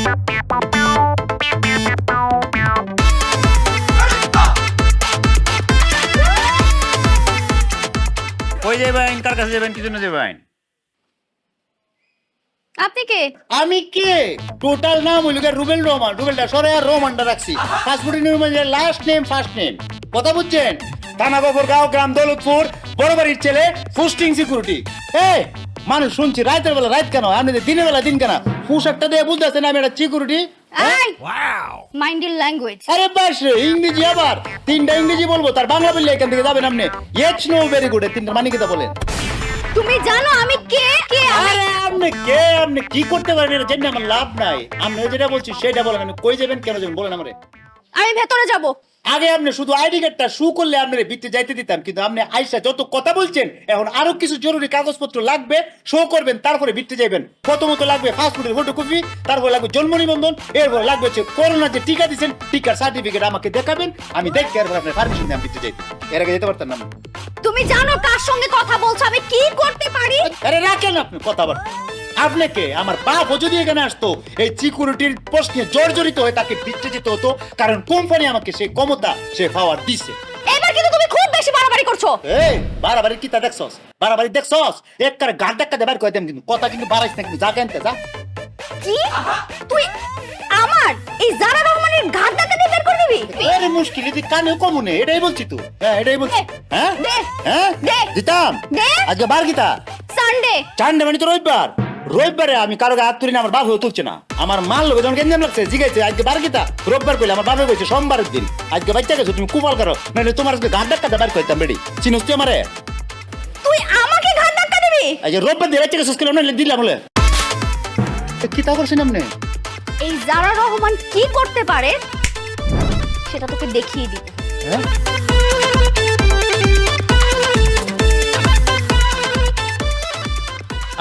কই যাবেন, কার কাছে যাবেন, কি জন্য যাবেন? আপনি কে? আমি কে? টোটাল নাম হইল রুবেল রহমান। রুবেলটা সরে আর রহমানটা রাখছি। পাসপোর্টের নিয়মে লাস্ট নেম ফার্স্ট নেম। কথা বুঝছেন? থানা গোবরগাঁও, গ্রাম দৌলতপুর, বড় বাড়ির ছেলে, পোস্টিং সিকিউরিটি। এই মানুষ শুনছি রাতের বেলা রাত কেন, আপনি দিনের বেলা দিন কেন? পোশাকটা দিয়ে বুঝতেছেন আমি একটা সিকিউরিটি। Mind your language. আরে বাস রে, ইংরেজি আবার তিনটা ইংরেজি বলবো, তার বাংলা বললে এখান থেকে যাবেন আপনি। ইয়েস নো ভেরি গুড, তিনটা মানে কি তা বলেন? তুমি জানো আমি কে? কে আমি? আরে আপনি কে, আপনি কি করতে পারেন এটা জেনে আমার লাভ নাই। আপনি যেটা বলছি সেটা বলেন, আমি কই যাবেন, কেন যাবেন বলেন আমারে। আমি ভেতরে যাব। আগে আপনি শুধু আইডি কার্ডটা শু করলে আপনার ভিতরে যাইতে দিতাম, কিন্তু আপনি আইসা যত কথা বলছেন এখন আরো কিছু জরুরি কাগজপত্র লাগবে, শো করবেন, তারপরে ভিতরে যাবেন। প্রথমত লাগবে পাসপোর্টের ফটোকপি, তারপরে লাগবে জন্ম নিবন্ধন, এরপর লাগবে হচ্ছে করোনার যে টিকা দিচ্ছেন টিকার সার্টিফিকেট আমাকে দেখাবেন, আমি দেখে এরপর আপনার পারমিশন দিয়ে আমি ভিতরে যাইতে। এর আগে যেতে পারতাম না। তুমি জানো কার সঙ্গে কথা বলছো, আমি কি করতে পারি? আরে রাখেন আপনি কথা বলেন। আপনাকে আমার বাপও যদি এখানে আসতো এই সিকিউরিটির প্রশ্নে জর্জরিত হয়ে তাকে ভিতরে যেতে হতো, কারণ কোম্পানি আমাকে সেই ক্ষমতা সে পাওয়ার দিচ্ছে। এবার কিন্তু তুমি খুব বেশি বাড়াবাড়ি করছো। এই বাড়াবাড়ি কি তা দেখছস? বাড়াবাড়ি দেখছস? একবারে গাড় ধাক্কা দেবার কইতাম, কিন্তু কথা কিন্তু বাড়াইছ না, কিন্তু যা কেনতে যা। কি তুই আমার এই জারা রহমানের ঘাট ধাক্কা দিয়ে বের করে দিবি? আরে মুশকিল, এদি কানে কমনে, এটাই বলছি তো। হ্যাঁ এটাই বলছি। হ্যাঁ দে হ্যাঁ দে দিতাম। দে। আজকে বার গীতা সানডে। চান্ডে মানে তো রবিবার। রবিবারে আমি কারো হাত তুলি না, আমার বাপ হয়ে তুলছে না। আমার মাল লোক যখন কেন্দ্র লাগছে জিগাইছে আজকে বার গীতা, রবিবার কইলে আমার বাপে কইছে সোমবারের দিন। আজকে বাচ্চা গেছো তুমি কুপাল করো, নাহলে তোমার আজকে ঘাট ধাক্কা দেবার কইতাম বেড়ি। চিনোস তুই আমারে? তুই আমাকে ঘাট ধাক্কা দিবি? আজকে রবিবার দিয়ে বাচ্চা গেছো কেন, নাহলে দিলাম বলে। কি তা করছেন আপনি? এই জারা রহমান কি করতে পারে সেটা তোকে দেখিয়ে দিই। হ্যাঁ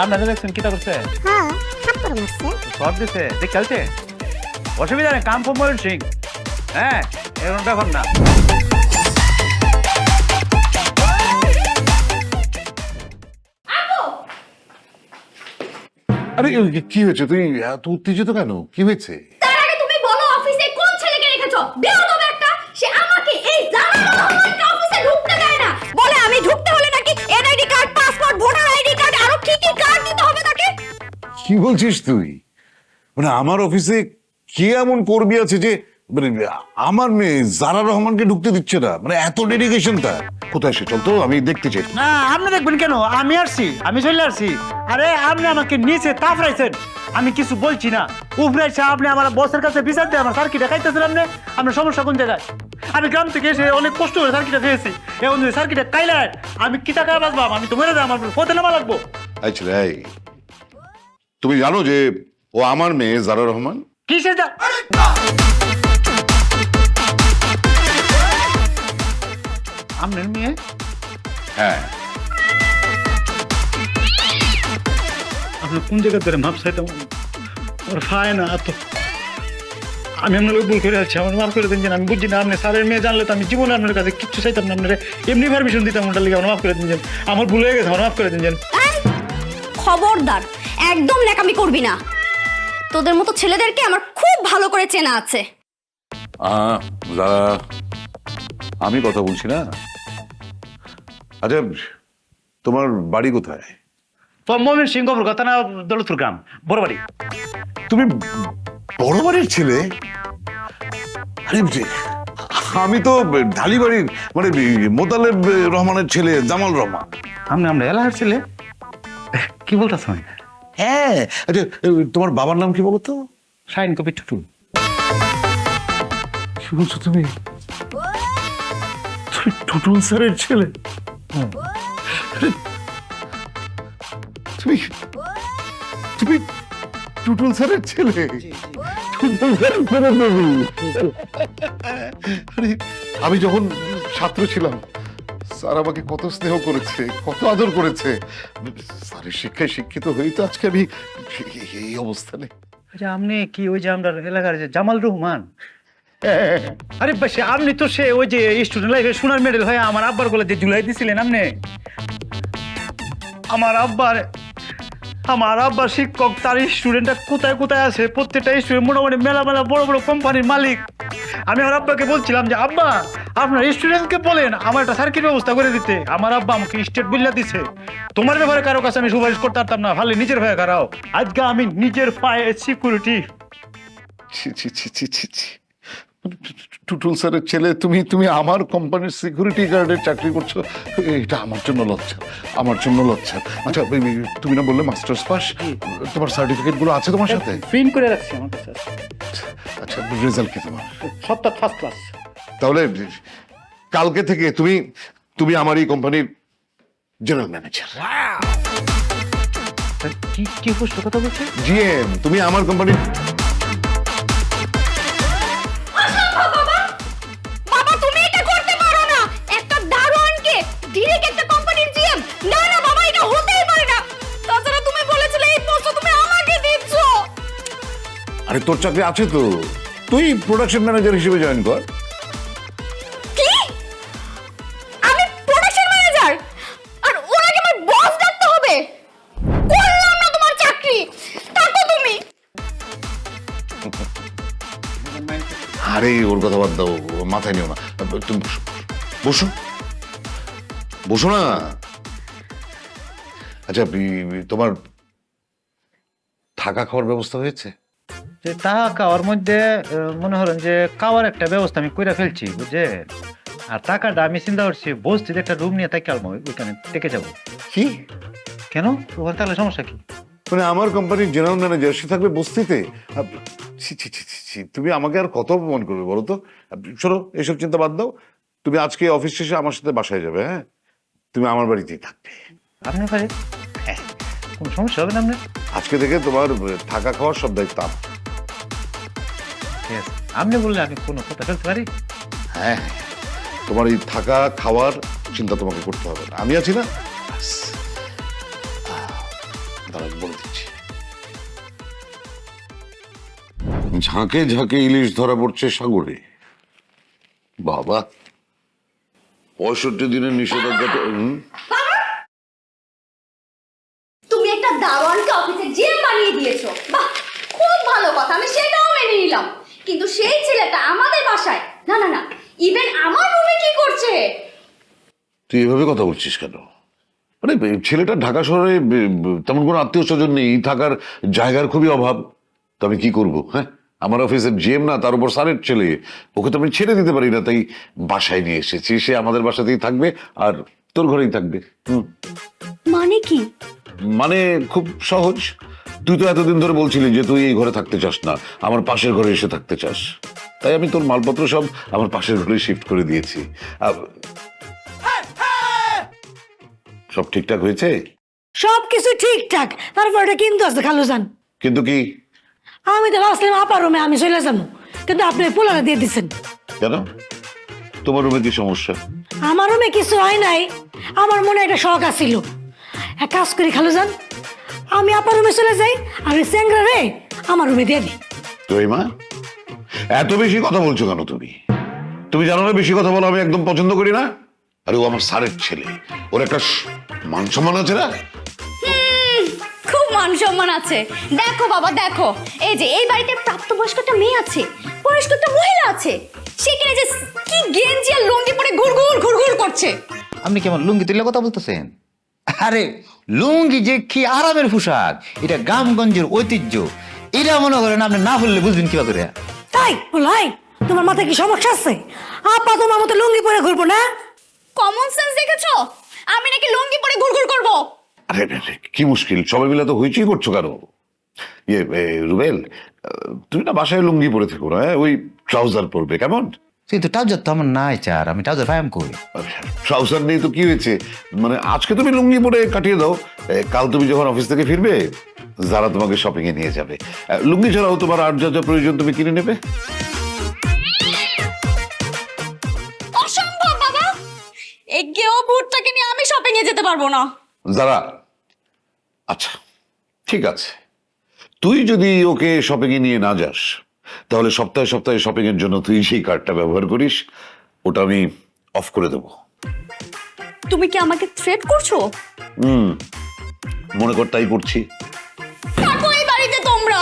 আপনারা দেখছেন কিতা করছে? হ্যাঁ থাপ্পড় মারছে। সব দিছে, দেখ খেলছে, অসুবিধা নেই, কাম ফর ময়ূর সিং। হ্যাঁ এরকম ব্যাপার না। আরে কি হয়েছে, তুই এত উত্তেজিত কেন? কি হয়েছে? তার আগে তুমি বলো অফিসে কোন ছেলেকে রেখেছো? বেয়াদব একটা, সে আমাকে এই জারা রহমানকে অফিসে ঢুকতে দেয় না। বলে আমি ঢুকতে হলে নাকি NID card, passport, voter ID card আরো কি কি কার্ড দিতে হবে তাকে। কি বলছিস তুই? মানে আমার অফিসে কে এমন কর্মী আছে যে মানে আমার মেয়ে জারা রহমানকে ঢুকতে দিচ্ছে না? মানে এত ডেডিকেশন তার? কোথায় সে? চল তো, আমি দেখতে চাই। না আপনি দেখবেন কেন, আমি আসছি, আমি চলে আসছি। আরে আপনি আমাকে নিচে তাফরাইছেন, আমি কিছু বলছি না। উপরে এসে আপনি আমার বসের কাছে বিচার দিয়ে আমার সার্কিটে খাইতেছেন। আপনার সমস্যা কোন জায়গায়? আমি গ্রাম থেকে এসে অনেক কষ্ট করে সার্কিটে খেয়েছি, এখন যদি সার্কিটে খাইলেন আমি কি টাকা বাঁচবাম? আমি তো মরে যাই, আমার পথে নামা লাগবো। আচ্ছা এই তুমি জানো যে ও আমার মেয়ে জারা রহমান? কিসের আপনার মেয়ে? হ্যাঁ। আপনার কোন জায়গা ধরে মাপ চাইতাম? আমার ভাই না তো, আমি আপনার ভুল করে আছি, আমার মাফ করে দিন। আমি বুঝছি না, আপনি স্যারের মেয়ে জানলে তো আমি জীবনে আপনার কাছে কিচ্ছু চাইতাম না। আপনার এমনি পারমিশন দিতাম, ওটার লিগে আমার মাফ করে দিন। আমার ভুল হয়ে গেছে, আমার মাফ করে দিন। খবরদার একদম ন্যাকামি করবি না। তোদের মতো ছেলেদেরকে আমার খুব ভালো করে চেনা আছে। জারা, আমি কথা বলছি না। আচ্ছা তোমার বাড়ি কোথায়? মমিন সিং, কথা না দৌলতপুর গ্রাম, বড় বাড়ি। তুমি বড় বাড়ির ছেলে? আরে আমি তো ঢালি বাড়ির মানে মোতালেব রহমানের ছেলে, জামাল রহমান। আমরা এলাকার ছেলে? কি বলতেছেন? হ্যাঁ। আচ্ছা তোমার বাবার নাম কি বলো তো? শাইন কবি টুটুল। কি বলছো তুমি? তুমি টুটুল স্যারের ছেলে? তুমি তুমি টুটুল স্যারের ছেলে? টুটুল স্যারের ছেলে তুমি? আরে আমি যখন ছাত্র ছিলাম স্যার আমাকে কত স্নেহ করেছে, কত আদর করেছে। স্যারের শিক্ষায় শিক্ষিত হয়ে তো আজকে আমি এই অবস্থানে। আচ্ছা আপনি কি ওই যে আমরা এলাকার যে জামাল রহমান? আরে সে আপনি তো সে ওই যে স্টুডেন্ট লাইফে সোনার মেডেল হয়ে আমার আব্বার গলায় যে ঝুলাই দিছিলেন আপনি। আমার আব্বার আমার আব্বা শিক্ষক, তার স্টুডেন্টরা কোথায় কোথায় আছে, প্রত্যেকটা স্টুডেন্ট মোটামুটি মেলা মেলা বড় বড় কোম্পানির মালিক। আমি আমার আব্বাকে বলছিলাম যে আব্বা আপনার স্টুডেন্টকে বলেন আমার একটা সার্কিট ব্যবস্থা করে দিতে। আমার আব্বা আমাকে স্টেট বিল্লা দিছে। তোমার ব্যাপারে কারো কাছে আমি সুপারিশ করতে পারতাম না, ভালো নিজের ভাই কারাও। আজকে আমি নিজের পায়ে সিকিউরিটি। ছি ছি ছি ছি ছি ছি। টুটুল স্যারের ছেলে, তুমি আমার কোম্পানির সিকিউরিটি গার্ডের চাকরি করছো, এটা আমার জন্য লজ্জা, আমার জন্য লজ্জা। আচ্ছা তুমি না বললে মাস্টার্স পাস, তোমার সার্টিফিকেট গুলো আছে তোমার সাথে? প্রিন্ট করে রাখছি আমার কাছে। আচ্ছা রেজাল্ট কি তোমার? সবটা ফার্স্ট ক্লাস। তাহলে কালকে থেকে তুমি আমার এই কোম্পানির জেনারেল ম্যানেজার। কি কি পোস্টের কথা বলছে? জিএম, তুমি আমার কোম্পানির। বাবা তুমি এটা করতে পারো না। একটা দারোয়ানকে ডিরেক্ট একটা কোম্পানির জিএম? না না বাবা, এটা হতেই পারে না। তাছাড়া তুমি বলেছিলে এই পোস্ট তুমি আমাকে দিচ্ছ। আরে তোর চাকরি আছে তো, তুই প্রোডাকশন ম্যানেজার হিসেবে জয়েন কর। কি? আমি প্রোডাকশন ম্যানেজার? আর ওনাকে আমার বস ডাকতে হবে? করলাম না তোমার চাকরি, থাকো তুমি। আরে ওর কথা বাদ দাও, মাথায় নিও না। তুমি বসো, বসো বসো না। আচ্ছা তোমার থাকা খাওয়ার ব্যবস্থা হয়েছে? যে টাকা খাওয়ার মধ্যে মনে হলেন যে খাওয়ার একটা ব্যবস্থা আমি করে ফেলছি, বুঝে। আর টাকাটা আমি চিন্তা করছি বস্তিতে একটা রুম নিয়ে তাকে আলবো, ওইখানে থেকে যাবো। কি? কেন? ওখানে থাকলে সমস্যা কি? মানে আমার কোম্পানির জেনারেল ম্যানেজার, সে থাকবে বস্তিতে? ছি ছি ছি ছি ছি, তুমি আমাকে আর কত অপমান করবে বলো তো? শোনো, এসব চিন্তা বাদ দাও। তুমি আজকে অফিস শেষে আমার সাথে বাসায় যাবে। হ্যাঁ, তুমি আমার বাড়িতেই থাকবে। আপনার পারে? হ্যাঁ, কোনো সমস্যা হবে না আপনার? আজকে থেকে তোমার থাকা খাওয়ার সব দায়িত্ব আমার। ঠিক আছে, আপনি বললে আমি কোনো কথা ফেলতে পারি? হ্যাঁ, তোমার এই থাকা খাওয়ার চিন্তা তোমাকে করতে হবে না, আমি আছি না। ব্যাস। দাঁড়া, বলে দিচ্ছি। ঝাঁকে ঝাঁকে ইলিশ ধরা পড়ছে সাগরে। বাবা, 65 দিনের নিষেধাজ্ঞা তো। তুমি একটা দারোয়ানকে অফিসে জিএম বানিয়ে দিয়েছো, বাহ খুব ভালো কথা, আমি সেটাও মেনে নিলাম। কিন্তু সেই ছেলেটা আমাদের বাসায়, না না না, ইভেন আমার রুমে কি করছে? তুই এভাবে কথা বলছিস কেন? মানে ছেলেটা ঢাকা শহরে তেমন কোনো আত্মীয় স্বজন নেই, থাকার জায়গার খুবই অভাব। তো আমি কি করবো? হ্যাঁ, আমার অফিসের জিএম না, তার উপর স্যারের ছেলে, ওকে তো আমি ছেড়ে দিতে পারি না। তাই বাসায় নিয়ে এসেছি, সে আমাদের বাসাতেই থাকবে আর তোর ঘরেই থাকবে। মানে কি? মানে খুব সহজ। তুই তো এতদিন ধরে বলছিলি যে তুই এই ঘরে থাকতে চাস না, আমার পাশের ঘরে এসে থাকতে চাস। তাই আমি তোর মালপত্র সব আমার পাশের ঘরে শিফট করে দিয়েছি। সব ঠিকঠাক হয়েছে? সবকিছু ঠিকঠাক, তারপর এটা কিন্তু আছে খালুজান। কিন্তু কি? আমি তো ভাবছিলাম আপার রুমে আমি চলে যাবো, কিন্তু আপনি পোলারে দিয়ে দিচ্ছেন। কেন? তোমার রুমে কি সমস্যা? আমার রুমে কিছু হয় নাই, আমার মনে একটা শখ আছিল। এক কাজ করি খালুজান, আমি আপার রুমে চলে যাই, আর ওই চ্যাংরা রে আমার রুমে দিয়ে দিই। তুই মা এত বেশি কথা বলছো কেন? তুমি জানো না বেশি কথা বলো আমি একদম পছন্দ করি না। আরে ও আমার স্যারের ছেলে, ওর একটা মান সম্মান আছে না? খুব মান সম্মান আছে। দেখো বাবা দেখো, এই যে এই বাড়িতে প্রাপ্তবয়স্ক একটা মেয়ে আছে, বয়স্ক একটা মহিলা আছে, সেখানে যে কি গেঞ্জি আর লুঙ্গি পরে ঘুরঘুর ঘুরঘুর করছে। আপনি কেমন লুঙ্গি তুলে কথা বলতেছেন? আরে লুঙ্গি যে কি আরামের পোশাক, এটা গ্রামগঞ্জের ঐতিহ্য। এটা মনে করেন আপনি না বললে বুঝবেন কিবা করে। তাই বলাই, তোমার মাথায় কি সমস্যা আছে? আপা তোমার মতো লুঙ্গি পরে ঘুরবো না? কমন সেন্স দেখেছো? আমি নাকি লুঙ্গি পরে ঘুরঘুর করব? আরে কি মুশকিল, সবাই মিলে তো হইচই করছো কেন? রুবেল, তুমি না বাসায় লুঙ্গি পরে থেকো না, ওই ট্রাউজার পরবে কেমন? কিন্তু ট্রাউজার তো আমার নাই চার, আমি ট্রাউজার পাইম কই? ট্রাউজার নেই তো কি হয়েছে? মানে আজকে তুমি লুঙ্গি পরে কাটিয়ে দাও, কাল তুমি যখন অফিস থেকে ফিরবে যারা তোমাকে শপিং এ নিয়ে যাবে, লুঙ্গি ছাড়াও তোমার আর যা যা প্রয়োজন তুমি কিনে নেবে। অসম্ভব বাবা, এই গেও বুটটাকে নিয়ে আমি শপিং এ যেতে পারবো না। যারা, আচ্ছা ঠিক আছে, তুই যদি ওকে শপিং এ নিয়ে না যাস তাহলে সপ্তাহে সপ্তাহে শপিং এর জন্য তুই সেই কার্ডটা ব্যবহার করিস, ওটা আমি অফ করে দেবো। তুমি কি আমাকে থ্রেট করছো? মনে কর তাই করছি। থাকো এই বাড়িতে তোমরা,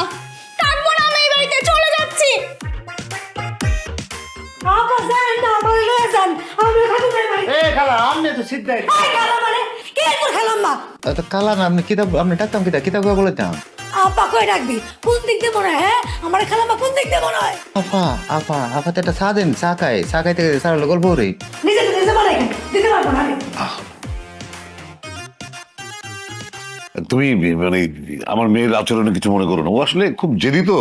থাকবো না আমি এই বাড়িতে, চলে যাচ্ছি। আপা যান না, আমার লয়ে যান, আমি খাবো না ভাই। এ খালা আমনে তো সিদ্ধাই আই খালা মানে কে তোর খালাম মা? তো কালা না আপনি কিতাব আপনি ডাকতাম কিতাব বলেতাম। আপা কই ডাকবি? কোন দিক দিয়ে মনে হয়? হ্যাঁ আমার খালাম্মা কোন দিক দিয়ে মনে হয়? আপা তো একটা চা দেন, চা খাইতে চা হলো গল্প রে। নিজে বানাই দিতে পারবো না আমি। তুমি মানে আমার মেয়ের আচরণে কিছু মনে করো না, ও আসলে খুব জেদি তো,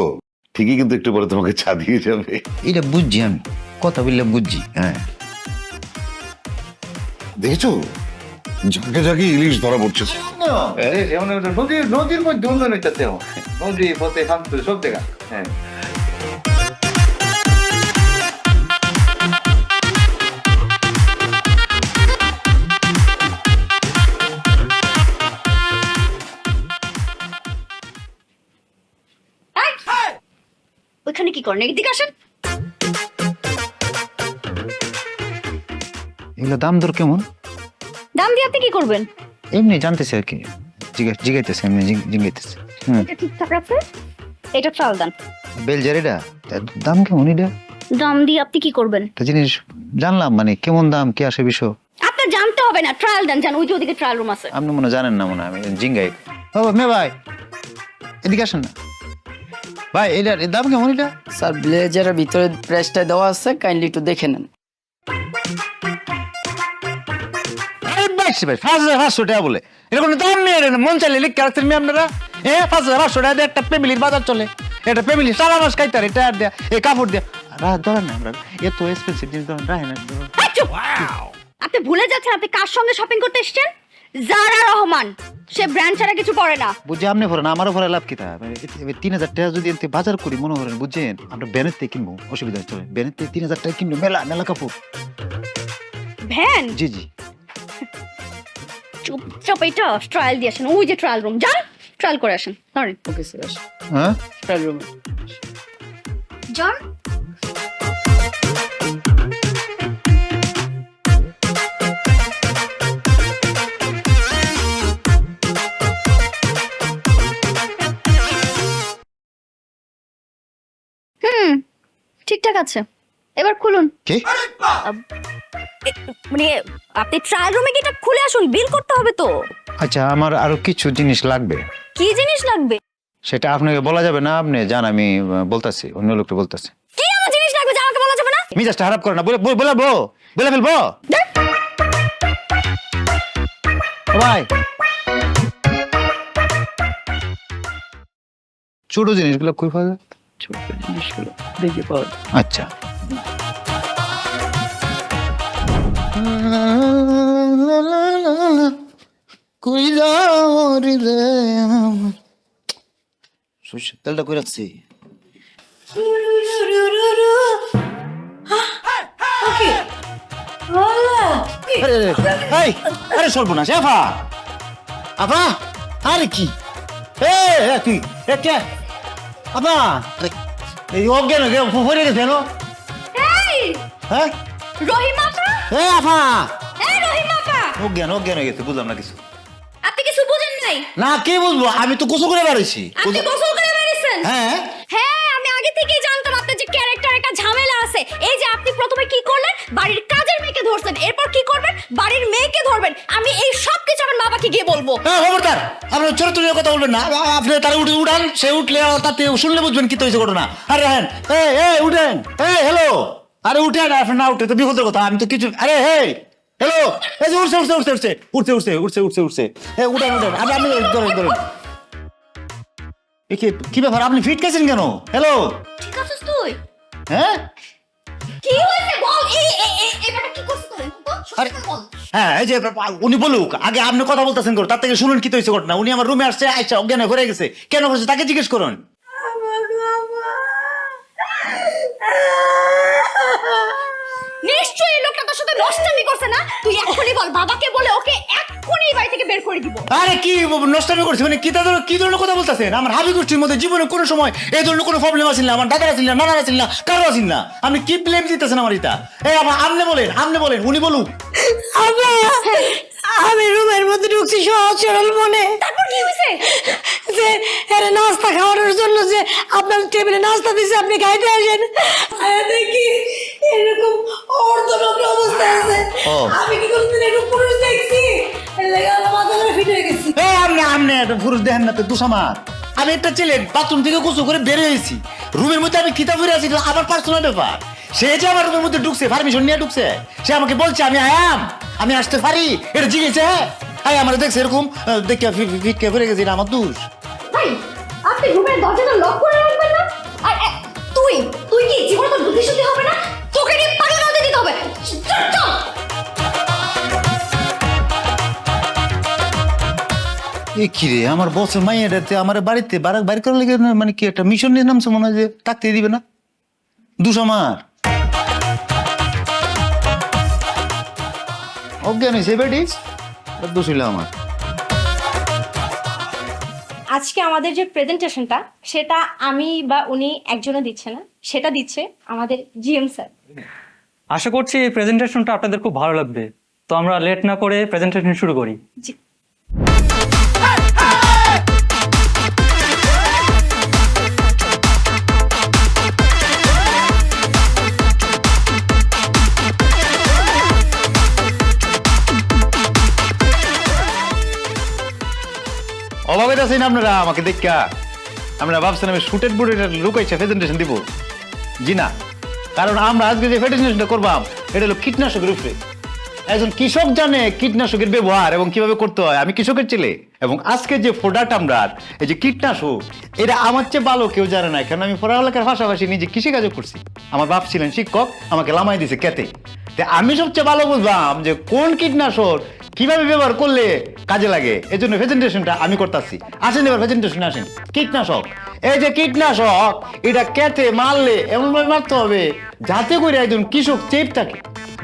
ঠিকই কিন্তু একটু পরে তোমাকে চা দিয়ে যাবে। এটা বুঝছি আমি, কথা বললে বুঝছি। হ্যাঁ দেখেছো ঝাঁকে ঝাঁকে ইলিশ ধরা পড়ছে। নদীর মধ্যে উন্নয়ন হইতেছে, নদী পথে সব দেখা। হ্যাঁ ওইখানে কি করেন, এদিকে আসেন। এগুলো দাম দর কেমন? দাম দিয়ে আপনি কি করবেন? এমনি জানতেছে আর কি, জিগাইতেছে এমনি জিগাইতেছে। এটা ঠিকঠাক আছে, এটা চাল দেন। বেলজার এটা দাম কেমন? এটা দাম দিয়ে আপনি কি করবেন? একটা জিনিস জানলাম, মানে কেমন দাম কি আসে বিষয় আপনার জানতে হবে না, ট্রায়াল দেন, জান ওই যে ওদিকে ট্রায়াল রুম আছে। আপনি মনে হয় জানেন না, মনে হয় আমি জিঙ্গাই। ও মে ভাই এদিকে আসেন না ভাই, এটার দাম কেমন? এটা স্যার ব্লেজারের ভিতরে প্রাইসটা দেওয়া আছে, কাইন্ডলি একটু দেখে নেন। 5,500 টাকা বলে, এটা কোনো দাম নেই। এটা মন চাইলে লিখে রাখছেন মেয়ে আপনারা। 5,500 টাকা দিয়ে একটা ফ্যামিলির বাজার চলে, এটা ফ্যামিলি সারা মাস খাইতে আর এটা দেয়া এই কাপড় দেয়া ধরেন না আমরা এত এক্সপেন্সিভ জিনিস ধরেন রাখেন না। আপনি ভুলে যাচ্ছেন আপনি কার সঙ্গে শপিং করতে এসেছেন? জারা রহমান, সে ব্র্যান্ড ছাড়া কিছু পরে না। বুঝছি আপনি পড়েন, আমারও পরে লাভ কি তা? 3,000 টাকা যদি এতে বাজার করি মনে করেন, বুঝছেন আমরা ব্যানের থেকে কিনবো, অসুবিধা চলে ব্যানের থেকে 3,000 টাকা কিনবো, মেলা মেলা কাপড়। ভ্যান জি জি চুপচাপ এটা ট্রায়াল দিয়ে আসেন, ওই যে ট্রায়াল রুম, যান ট্রায়াল করে আসেন। সরি ওকে স্যার, হ্যাঁ ট্রায়াল রুমে। যান। ঠিকঠাক আছে, এবার খুলুন। কি মানে আপনি ট্রায়াল রুমে গিয়ে এটা খুলে আসুন, বিল করতে হবে তো। আচ্ছা আমার আরো কিছু জিনিস লাগবে, কি জিনিস লাগবে? সেটা আপনাকে বলা যাবে না, আপনি জান আমি বলতাছি, অন্য লোককে বলতাছি। কি আমার জিনিস লাগবে যা আমাকে বলা যাবে না? মিজাজটা খারাপ করে না, বলে ফেলবো। ও ভাই ছোট জিনিসগুলো কই পাওয়া যায়? ছোট জিনিসগুলো দেখে পাওয়া যায়। আচ্ছা কই যাও রে সরষের তেলটা কই রাখছি? ওকে আরে সর্বনাশ, আফা আফা আরে কি কি আপা এই অজ্ঞান পড়ে গেছে না? এই হ্যাঁ রহিমা আপা, আফা এই রহিমা আপা, অজ্ঞান হয়ে গেছে, বুঝলাম না কিছু। আপনি কিছু বুঝেন নাই? না কি বুঝবো, আমি তো গোসল করে বাড়াইছি। আপনি গোসল করে বেরিয়েছেন? হ্যাঁ হ্যাঁ আমি আগে থেকেই জানতাম আপনার যে ক্যারেক্টার একটা ঝামেলা আছে। এই যে আপনি প্রথমে কি করলেন, বাড়ির কাজের মেয়েকে ধরছেন, এরপর কি করবেন, বাড়ির মেয়েকে ধরবেন। আমি এই সব কিছু আমার বাবাকে গিয়ে বলবো। খবরদার আপনার ছোট কথা বলবেন না, আপনি তারা উঠান, সে উঠলে তাতে শুনলে বুঝবেন কি তো হয়েছে ঘটনা। আরে হ্যাঁ উঠেন, হ্যালো, আরে উঠেন, আপনি না উঠে তো বিপদের কথা, আমি তো কিছু। আরে হ্যালো, এই যে উঠছে উঠেন আপনি ধরেন। কি ব্যাপার, আপনি ফিট খাইছেন কেন? হ্যালো ঠিক আছিস তুই? হ্যাঁ কি হয়েছে বল, এবারে কি করছিস তুই? আরে হ্যাঁ এই যে উনি বলুক, আগে আপনি কথা বলতেছেন করো, তার থেকে শুনুন কি তো হয়েছে ঘটনা। উনি আমার রুমে আসছে, আচ্ছা অজ্ঞান হয়ে গেছে, কেন করছে তাকে জিজ্ঞেস করুন। নিশ্চয়ই লোকটা তোর সাথে নষ্টামি করছে না? তুই এখনই বল, বাবাকে বলে ওকে এক্ষুনি এই বাড়ি থেকে বের করে দিব। আরে কি নষ্টামি করছে মানে কি ধরনের কথা বলতেছেন? আমার হাবি গোষ্ঠীর মধ্যে জীবনে কোনো সময় এই ধরনের কোনো প্রবলেম আসেন না, আমার দাদার আসেন না, নানার আসেন না, কারো আসেন না। আপনি কি ব্লেম দিতেছেন আমার এটা? এই আপনি বলেন উনি বলুক। আমি রুমের মধ্যে ঢুকছি সহজ সরল মনে। তারপর কি হয়েছে? যে এর নাস্তা খাওয়ানোর জন্য যে আপনার টেবিলে নাস্তা দিছে, আপনি খাইতে আসেন। দেখি এরকম অর্ধনগ্ন অবস্থা আছে। ও। আমি কি কোনোদিন এরকম পুরুষ দেখছি? এর লাগে আমার মাথা ধরে ফিট হয়ে গেছি। আমনে একটা পুরুষ দেখেন না তো দুসামার। আমি একটা ছেলে বাথরুম থেকে গোসল করে বের হয়েছি, রুমের মধ্যে আমি খিতা ফিরে আছি, এটা আমার পার্সোনাল ব্যাপার। সে যে আমার রুমের মধ্যে ঢুকছে, পারমিশন নিয়ে ঢুকছে, সে আমাকে বলছে আমি আয়াম, আমি আসতে পারি, এটা জিজ্ঞেসে। হ্যাঁ আমার দেখছে এরকম দেখে ফিটকে ফিরে গেছি, এটা আমার দোষ। ভাই আপনি রুমের দরজাটা লক করে রাখবেন না? আর তুই তুই কি জীবনে তোর বুদ্ধি শুদ্ধি হবে না? তোকে নিয়ে পানি নদী দিতে হবে। চল চল। এ কি রে, আমার বসের মাইয়াটাতে আমার বাড়িতে বাইর করার লেগে মানে কি একটা মিশন নিয়ে নামছে মনে হয়, যে থাকতে দিবে না। দোষ আমার। অজ্ঞান হয়েছে বেটি, দোষ হইল আমার। আজকে আমাদের যে প্রেজেন্টেশনটা, সেটা আমি বা উনি একজনও দিচ্ছে না, সেটা দিচ্ছে আমাদের জিএম স্যার। আশা করছি এই প্রেজেন্টেশনটা আপনাদের খুব ভালো লাগবে। তো আমরা লেট না করে প্রেজেন্টেশন শুরু করি। জি। অভাবে আছেন আপনারা আমাকে দেখা। আমরা ভাবছেন আমি শুটেড বুটেড লুকাইছে প্রেজেন্টেশন দিব। জি না, কারণ আমরা আজকে যে প্রেজেন্টেশনটা করবাম এটা হলো কীটনাশকের উপরে। একজন কৃষক জানে কীটনাশকের ব্যবহার এবং কিভাবে করতে হয়। আমি কৃষকের ছেলে, এবং আজকে যে প্রোডাক্ট আমরা, এই যে কীটনাশক, এটা আমার চেয়ে ভালো কেউ জানে না। কারণ আমি পড়ালেখার পাশাপাশি নিজে কৃষিকাজও করছি। আমার বাপ ছিলেন শিক্ষক, আমাকে লামাই দিছে খেতে। আমি সবচেয়ে ভালো বুঝলাম যে কোন কীটনাশক কিভাবে ব্যবহার করলে কাজে লাগে। এই জন্য প্রেজেন্টেশনটা আমি করতেছি। আসেন এবার প্রেজেন্টেশন আসেন। কীটনাশক, এই যে কীটনাশক, এটা খেতে মারলে এমনভাবে মারতে হবে যাতে করে একজন কৃষক চেপ থাকে।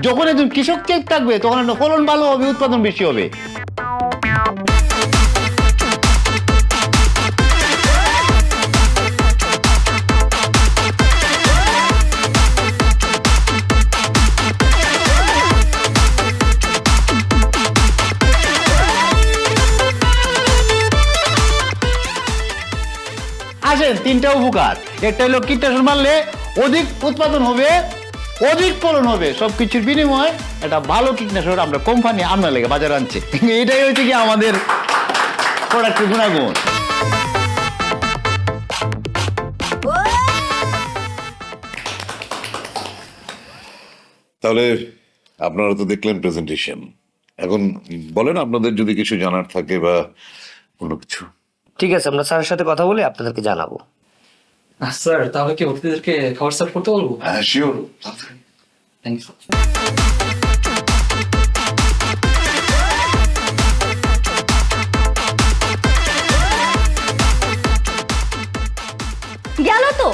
যখন একজন কৃষক চেপ থাকবে তখন একটা ফলন ভালো হবে, উৎপাদন বেশি হবে। আসেন, তিনটা উপকার। একটা হলো কীটনাশক মারলে অধিক উৎপাদন হবে, অধিক ফলন হবে। সবকিছুর বিনিময়ে একটা ভালো কীটনাশক আমরা কোম্পানি আমরা লেগে বাজারে আনছে। এটাই হচ্ছে কি আমাদের প্রোডাক্টের গুণাগুণ। তাহলে আপনারা তো দেখলেন প্রেজেন্টেশন। এখন বলেন আপনাদের যদি কিছু জানার থাকে বা অন্য কিছু। ঠিক আছে, আমরা স্যারের সাথে কথা বলে আপনাদেরকে জানাবো। স্যার তাহলে কি অতিথিদেরকে খাবার সার্ভ করতে বলবো? হ্যাঁ শিওর। Thank you. গেল তো,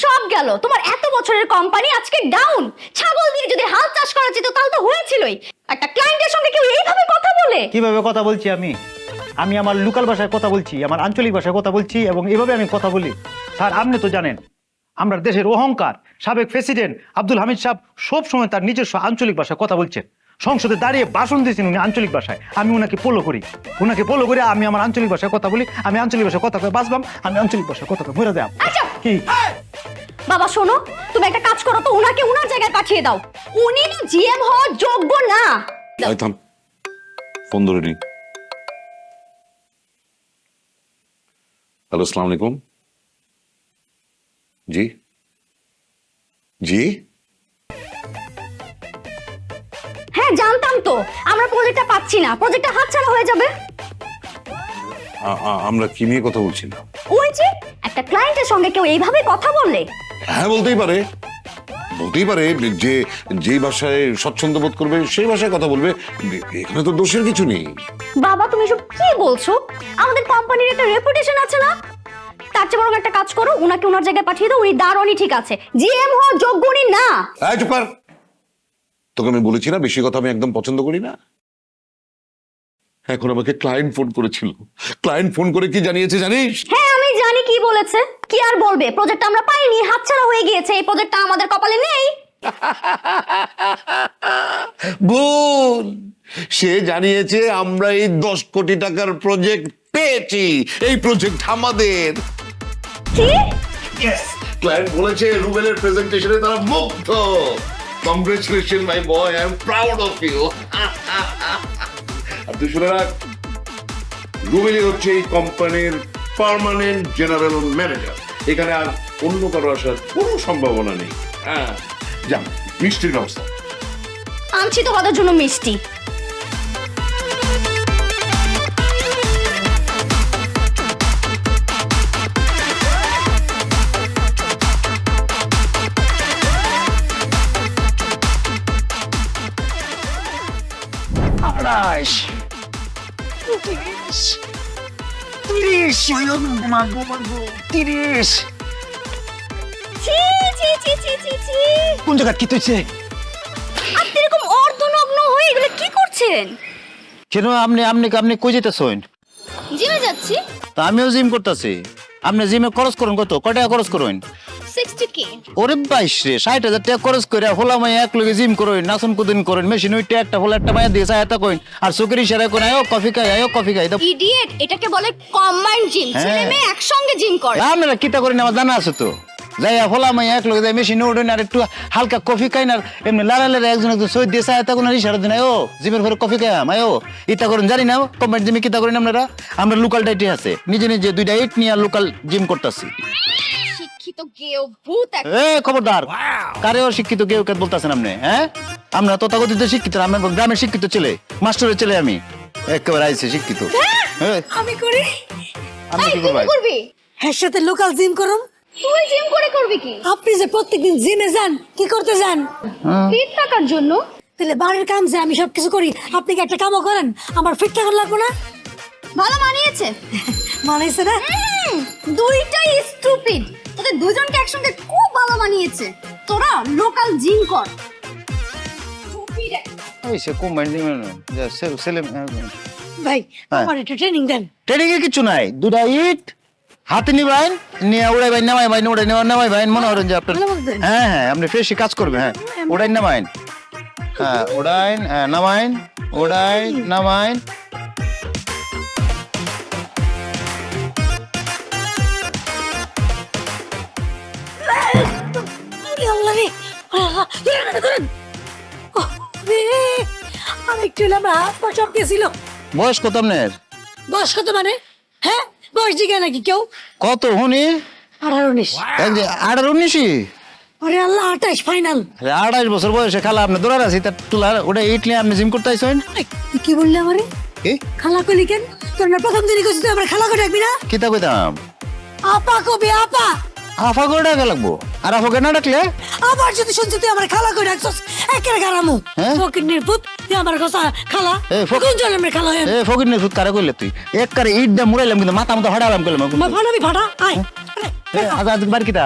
সব গেল। তোমার এত বছরের কোম্পানি আজকে ডাউন। ছাগল দিয়ে যদি হাল চাষ করা যেত তাহলে তো হয়েছিলই। একটা ক্লায়েন্টের সঙ্গে কেউ এইভাবে কথা বলে? কিভাবে কথা বলছি আমি আমার লোকাল ভাষায় কথা বলছি, আমার আঞ্চলিক ভাষায় কথা বলছি, এবং এভাবে আমি কথা বলি। স্যার আপনি তো জানেন আমরা দেশের অহংকার সাবেক প্রেসিডেন্ট আব্দুল হামিদ সাহেব সব সময় তার নিজস্ব আঞ্চলিক ভাষায় কথা বলছেন। সংসদে দাঁড়িয়ে ভাষণ দিয়েছেন উনি আঞ্চলিক ভাষায়। আমি ওনাকে ফলো করি, আমি আমার আঞ্চলিক ভাষায় কথা বলি। আমি আঞ্চলিক ভাষায় কথা কয়ে বাঁচবাম, আমি আঞ্চলিক ভাষায় কথা কয়ে মরে দেব। কি বাবা শোনো, তুমি একটা কাজ করো তো, উনাকে উনার জায়গায় পাঠিয়ে দাও। উনি তো জিএম হওয়ার যোগ্য না। থাম, ফোন ধরে নি। হ্যালো, আসসালামু আলাইকুম। জি জি, হ্যাঁ জানতাম তো, আমরা প্রজেক্টটা পাচ্ছি না, প্রজেক্টটা হাতছাড়া হয়ে যাবে। আমরা কি নিয়ে কথা বলছি না? ওই যে একটা ক্লায়েন্টের সঙ্গে কেউ এইভাবে কথা বললে? হ্যাঁ বলতেই পারে যে যেই ভাষায় স্বচ্ছন্দ বোধ করবে সেই ভাষায় কথা বলবে। এখানে তো দোষের কিছু নেই। বাবা তুমি সব কি বলছো? আমাদের কোম্পানির একটা রেপুটেশন আছে না? তার চেয়ে বরং একটা কাজ করো, উনাকে উনার জায়গায় পাঠিয়ে দাও। উনি দারুণই ঠিক আছে, জিএম হওয়ার যোগ্য উনি না। এই চুপ কর। তোকে আমি বলেছি না বেশি কথা আমি একদম পছন্দ করি না। এখন আমাকে ক্লায়েন্ট ফোন করেছিল। ক্লায়েন্ট ফোন করে কি জানিয়েছে জানিস? হ্যাঁ আমি জানি কি বলেছে। কি আর বলবে, প্রজেক্টটা আমরা পাইনি, হাতছাড়া হয়ে গিয়েছে। এই প্রজেক্টটা আমাদের কপালে নেই। ভুল। সে জানিয়েছে আমরা এই 10 কোটি টাকার প্রজেক্ট পেয়েছি, এই প্রজেক্ট আমাদের। ক্লায়েন্ট বলেছে রুবেলের প্রেজেন্টেশনে তারা মুগ্ধ। Congratulation my boy, I am proud of you. আর তুই শুনে রাখ, রুবেলই হচ্ছে এই কোম্পানির পার্মানেন্ট জেনারেল ম্যানেজার। এখানে আর অন্য কারো আসার কোনো সম্ভাবনা নেই। হ্যাঁ, যা মিষ্টির ব্যবস্থা। আনছি তোমাদের জন্য মিষ্টি। ছি ছি ছি ছি ছি ছি। কোন জায়গা কি তুইছে? আপনি এরকম অর্ধনগ্ন হয়ে এগুলো কি করছেন? কেন আপনি আপনি আপনি কই যেতেছেন? জিমে যাচ্ছি। তা আমিও জিম করতেছি। আপনি জিমে খরচ করুন কত? কয় টাকা খরচ করুন? 60k। ওরে 22 রে, 60,000 টাকা খরচ করে হোলা মাই এক লগে জিম করুন, নাচন কুদিন করুন, মেশিন উইটে একটা হোলা একটা মায়া দিয়ে চায় তা কইন, আর চোখের ইশারা কোন আয়ো কফি খাই, আয়ো কফি খাই। তো ইডিয়েট, এটাকে বলে কম্বাইন্ড জিম। হ্যাঁ। ছেলে মেয়ে একসঙ্গে জিম করে। আপনারা কিতা করেন আমার জানা আছে তো। যাই হোলা মাই এক লগে যাই মেশিন উঠুন, আর একটু হালকা কফি খাই, আর এমনি লাড়ালে একজন একজন সই দিয়ে চায় তা কোন ইশারা দিন, আয়ো জিমের পরে কফি খাই আয়ো ইতা করেন। জানি না কম্বাইন্ড জিমে কিতা করেন আপনারা। আমরা লোকাল ডাইটে আছে, নিজে নিজে 2টা ইট নিয়ে লোকাল জিম করতেছি। শিক্ষিত গেও ভূত এক। এ খবরদার, কারেও শিক্ষিত কেউ কে বলতেছেন আপনি? হ্যাঁ, আমরা তথাকথিত শিক্ষিত, আমরা গ্রামের শিক্ষিত ছেলে, মাস্টারের ছেলে। আমি একেবারে আইছে শিক্ষিত। হ্যাঁ, আমি করি। আপনি কি তুই করবেন? করবি? হ্যাঁ, সাথে লোকাল জিম করুম। তুই জিম করে করবি কি? আপনি যে প্রত্যেকদিন জিমে যান, কি করতে যান? ফিট থাকার জন্য। তাহলে বাড়ির কাম যে আমি সবকিছু করি, আপনি কি একটা কামও করেন? আমার ফিট থাকা লাগবে না? ভালো মানিয়েছে। মানাইছে না? দুইটাই স্টুপিড। তোদের দুজনকে একসঙ্গে খুব ভালো মানিয়েছে। তোরা লোকাল জিম কর। Stupid একটা। এই সে কম্বাইন্ড জিম না, ছেলে ভাই, হ্যাঁ। আমার একটা ট্রেনিং দেন। ট্রেনিং এ কিছু নাই, 2টা ইট হাতে নিবেন, নিয়ে উড়াই বাইন নামাই বাইন, উড়াই নামাই বাইন, মনে করেন যে আপনার। ভালো বলতেন। হ্যাঁ হ্যাঁ, আপনি ফ্রেশই কাজ করবেন। হ্যাঁ, উড়াই নামাইন, হ্যাঁ উড়াইন, হ্যাঁ নামাইন, উড়াই নামাইন। আরে আল্লাহ রে, আল্লাহ, ধরেন। ওহ, রে, আমি একটু হলে আমার হাত পা সব গেছিল। বয়স কত আপনার? বয়স কত মানে? হ্যাঁ, বয়স জিজ্ঞাসা নাকি কেউ? কত হুনি? 18-19। 18-19? আরে আল্লাহ, 28 ফাইনাল। 28 বছর বয়সে খালা আপনি দৌড়ার আছি, তার তুলা ওটা ইটলি আপনি জিম করতে আইছেন? তুই কি বললি আমারে? কি খালা কইলি কেন? তোর না প্রথম দিনই কইছিস তুই আমার খালা করে ডাকবি না? কিতা কইতাম? আপা কবি আপা। আফা করে ডাকা লাগবো, আর আফাকে না ডাকলে? আবার যদি শুনছি তুই আমার খালা করে ডাকছস, একের গারামু। হ্যাঁ? ফকির পুত, তুই আমার কথা খালা। এই কোন জন্মের খালা হয়? এ ফকির নে সুদ কারে কইলে তুই? এক কারে ইট দা মুড়াইলাম, কিন্তু মাথা মতো ফাড়ালাম কইলাম। মা ফানাবি ফাটা, আয়। আজ আজ বার কিতা?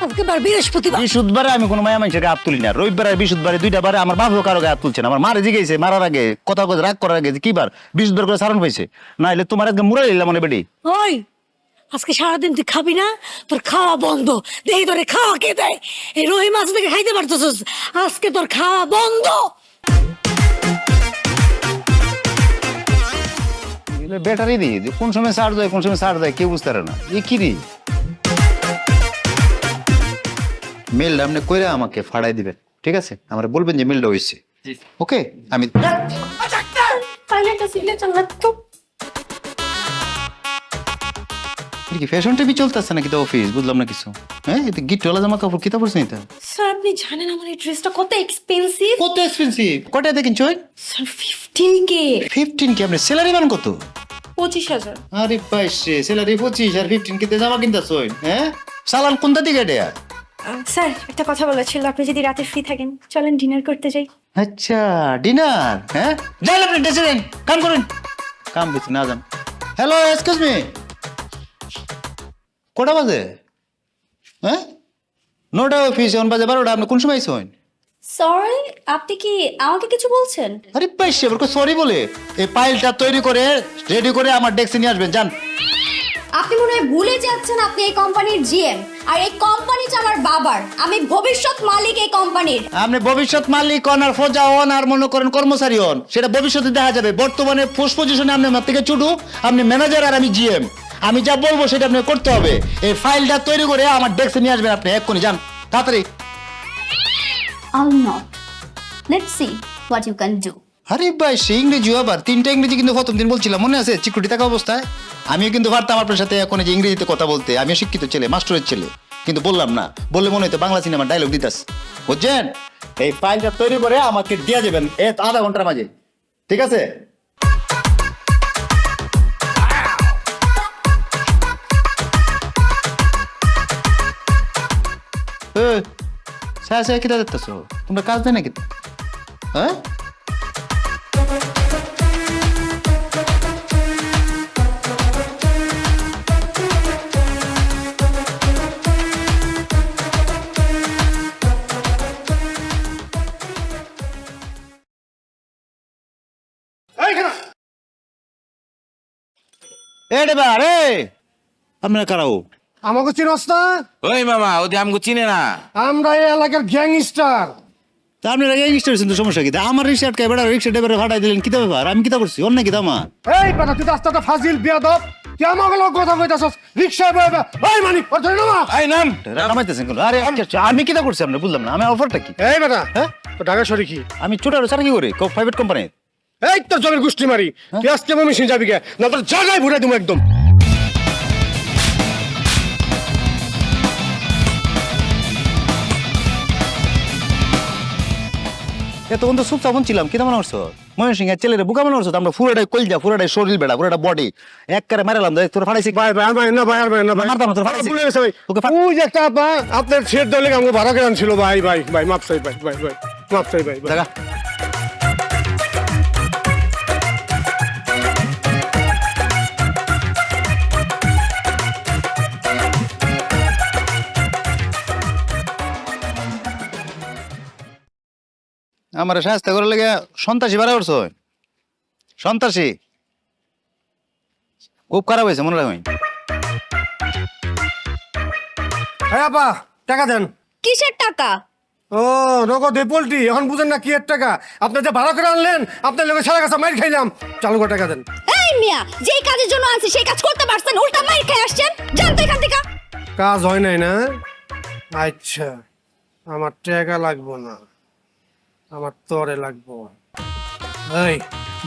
আজকে বার বৃহস্পতিবার। বৃহস্পতিবারে আমি কোনো মায়া মানুষের হাত তুলি না। রবিবার আর বৃহস্পতিবারে 2টা বারে আমার বাপও কারো গায়ে হাত তুলছে না। আমার মারে জিগেছে মারার আগে, কথা কথা রাগ করার আগে, যে কি বার 20 করে সারণ পাইছে, না হলে তোমার আজকে মুড়াই নিলাম মানে বেডি। ওই, আজকে সারাদিন তুই খাবি না, তোর খাওয়া বন্ধ। দেখি তোরে খাওয়া কে দেয়? এই রহিম মাছ থেকে খাইতে পারতেছস, আজকে তোর খাওয়া বন্ধ। ব্যাটারি দি কোন সময় চার্জ হয়, কোন সময় চার্জ হয় কেউ বুঝতে পারে না। এ কি রে? মেলটা আপনি কইরা আমাকে ফাড়াই দিবেন, ঠিক আছে? আমার বলবেন যে মেলটা হইছে। ওকে, আমি ফাইনালটা সিগনেচার না তো। কি ফ্যাশন টিভি চলতেছে নাকি তো অফিস? বুঝলাম না কিছু। হ্যাঁ, এটা গিটওয়ালা জামা কাপড় কিতা পরছেন এটা? স্যার, আপনি জানেন আমার এই ড্রেসটা কত এক্সপেন্সিভ? কত এক্সপেন্সিভ? কয়টা দেখেন চই? Sir 15k। 15 কি? আপনি স্যালারি মান কত? 25,000। আরে 22 রে, স্যালারি 25 আর 15 কে জামা কিনতাছই? হ্যাঁ, সালান কোনটা দিকে এটা? স্যার, একটা কথা বলা ছিল, আপনি যদি রাতে ফ্রি থাকেন চলেন ডিনার করতে যাই। আচ্ছা, ডিনার। হ্যাঁ, যান আপনি ডেসে যান, কাম করেন। কাম কিছু না যান। হ্যালো, এক্সকিউজ মি, কটা বাজে? হ্যাঁ, 9টা অফিস, এখন বাজে 12টা। আপনি কোন সময় আইছেন? সরি, আপনি কি আমাকে কিছু বলছেন? আরে পাইছে বলকো সরি বলে। এই ফাইলটা তৈরি করে রেডি করে আমার ডেস্কে নিয়ে আসবেন, যান। আপনি মনে হয় ভুলে যাচ্ছেন আপনি এই কোম্পানির জিএম। আর এই কোম্পানিটা আমার বাবার, আমি ভবিষ্যৎ মালিক এই কোম্পানির। আপনি ভবিষ্যৎ মালিক হন আর ফোজা হন আর মনে করেন কর্মচারী হন, সেটা ভবিষ্যতে দেখা যাবে। বর্তমানে পোস্ট পজিশনে আপনি আমার থেকে ছোট, আপনি ম্যানেজার আর আমি জিএম। আমি যা বলবো সেটা আপনি করতে হবে। এই ফাইলটা তৈরি করে আমার ডেস্কে নিয়ে আসবেন আপনি, এক্ষুনি যান তাড়াতাড়ি। I'll not. Let's see what you can do. আরে ভাই, সে ইংরেজি আবার 3টা ইংরেজি কিন্তু প্রথম দিন বলছিলাম, মনে আছে চিকুটি থাকা অবস্থায়? আমিও কিন্তু পারতাম আপনার সাথে এখন যে ইংরেজিতে কথা বলতে। আমিও শিক্ষিত ছেলে, মাস্টারের ছেলে, কিন্তু বললাম না। বললে মনে হতো বাংলা সিনেমার ডায়লগ দিতাস, বুঝছেন? এই ফাইলটা তৈরি করে আমাকে দিয়ে যাবেন এই আধা ঘন্টার মাঝে, ঠিক আছে? সায়া কিতা দেখতেছো? তোমরা কাজ দেয় না কিন্তু, হ্যাঁ? আপনারা কারাও আমাকে চিনস না? ওই মামা ওদি আমগো চিনে না। আমরা এই এলাকার গ্যাংস্টার। তা আপনি রেজিস্টার হয়েছেন তো, সমস্যা কি? তা আমার রিক্সা আটকায় বেড়া রিক্সা ড্রাইভারে ভাড়াই দিলেন, কি ব্যাপার? আমি কিতা করছি? অন্য কিতা আমার? এই বেটা, তুই রাস্তাটা ফাজিল বিয়াদব, তুই আমাকে লোক কথা কইতাছস। রিকশায় বইবে ওই মানিক ওর ধরে নামা। এই নাম নামাইতেছেন কেন? আরে আমি কিতা করছি? আপনি বুঝলাম না, আমি অফারটা কি? এই বেটা, হ্যাঁ তো ঢাকা শরী কি? আমি ছোটারো ছাড়া কি করি প্রাইভেট কোম্পানি? এই তোর জমির গুষ্টি মারি, তুই আজকে মমিসিং যাবি কে? না তোর জায়গায় ভরে দিমু একদম। এতক্ষণ তো চুপচাপ ছিলাম, কিতা মনে করছো? ময়ূর সিং এর ছেলেরে বুকা মনে করছো? আমরা পুরোটাই কলজা, পুরোটাই শরীর বেড়া, পুরোটা বডি এক করে মারালাম। তোর ফাড়াইছি ভাই ভাই ভাই না ভাই, আর ভাই না ভাই, মারতাম না, তোর ফাড়াইছি। ভুলে গেছে ভাই। ওকে ওই যে একটা আপা আপনার ছেড় দলে আমাকে ভাড়া করে আনছিল। ভাই ভাই ভাই মাপ চাই ভাই, ভাই ভাই মাপ চাই ভাই। দেখা আমার সাহায্য করার লেগে সন্ত্রাসী ভাড়া করছো? সন্ত্রাসী খুব খারাপ হয়েছে, মনে রাখবেন। হ্যাঁ আপা, টাকা দেন। কিসের টাকা? ও নগদ পোল্ট্রি, এখন বুঝেন না কি এর টাকা? আপনি যে ভাড়া করে আনলেন, আপনার লোকের সারা কাছে মাইর খাইলাম। চালু করে টাকা দেন। এই মিয়া, যেই কাজের জন্য আনছি সেই কাজ করতে পারছেন, উল্টা মাইর খেয়ে আসছেন। যান তো এখান থেকে। কাজ হয় নাই না? আচ্ছা, আমার টাকা লাগবো না, আমার তরে লাগবো। এই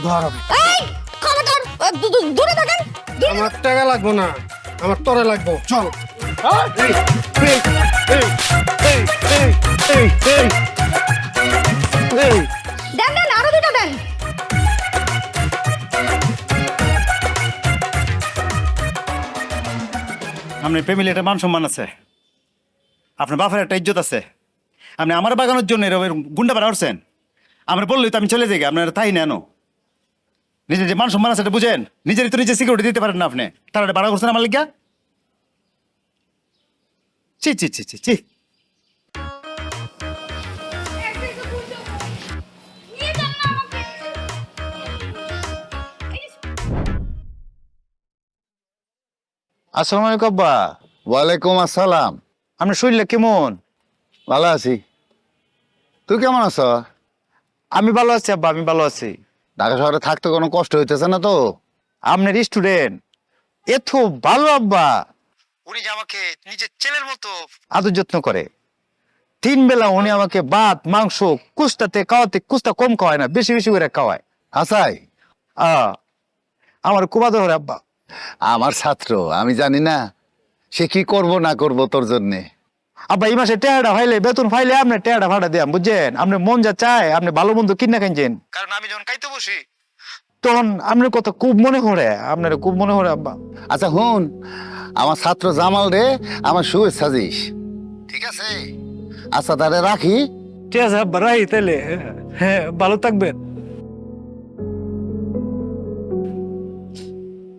ধর, এই খবরদার, দূরে থাকেন। আমার টাকা লাগবো না, আমার তরে লাগবো। চল। এই, এই, এই, এই, এই, এই, এই, এই। দেন দেন, আরো দুটো দেন। আপনার ফ্যামিলি একটা মান সম্মান আছে, আপনার বাপের একটা ইজ্জত আছে। আপনি আমার বাগানোর জন্য এরকম গুন্ডা ভাড়া করছেন। আমরা বললেই তো আমি চলে যাই, আপনার তাই নেন। নিজের যে মান সম্মান আছে এটা বুঝেন। নিজেরই তো নিজে সিকিউরিটি দিতে পারেন না আপনি, তারা ভাড়া করছেন আমার লিগা। ছি ছি ছি ছি ছি। আসসালামু আলাইকুম আব্বা। ওয়ালাইকুম আসসালাম। আপনার শরীরটা কেমন? ভালো আছি, তুই কেমন আছ? আমি ভালো আছি আব্বা, আমি ভালো আছি। ঢাকা শহরে থাকতে কোনো কষ্ট হইতেছে না তো? আপনার স্টুডেন্ট এত ভালো আব্বা, উনি যে আমাকে নিজের ছেলের মতো আদর যত্ন করে। 3 বেলা উনি আমাকে ভাত মাংস কুস্তাতে খাওয়াতে, কুস্তা কম খাওয়ায় না, বেশি বেশি করে খাওয়ায়। আসাই আমার খুব আদর করে আব্বা। আমার ছাত্র, আমি জানি না সে কি করব না করব তোর জন্যে। আব্বা এই মাসে টেয়াটা ফাইলে, বেতন ফাইলে আপনার টেয়াটা ভাড়া দিয়াম, বুঝছেন? আপনার মন যা চায় আপনি ভালো মন্দ কিনা খাইছেন। কারণ আমি যখন খাইতে বসি তখন আপনার কথা খুব মনে পড়ে, আপনার খুব মনে পড়ে আব্বা। আচ্ছা হুন, আমার ছাত্র জামাল রে আমার শুভেচ্ছা দিস, ঠিক আছে? আচ্ছা তাহলে রাখি। ঠিক আছে আব্বা, রাই তাহলে। হ্যাঁ, ভালো থাকবেন।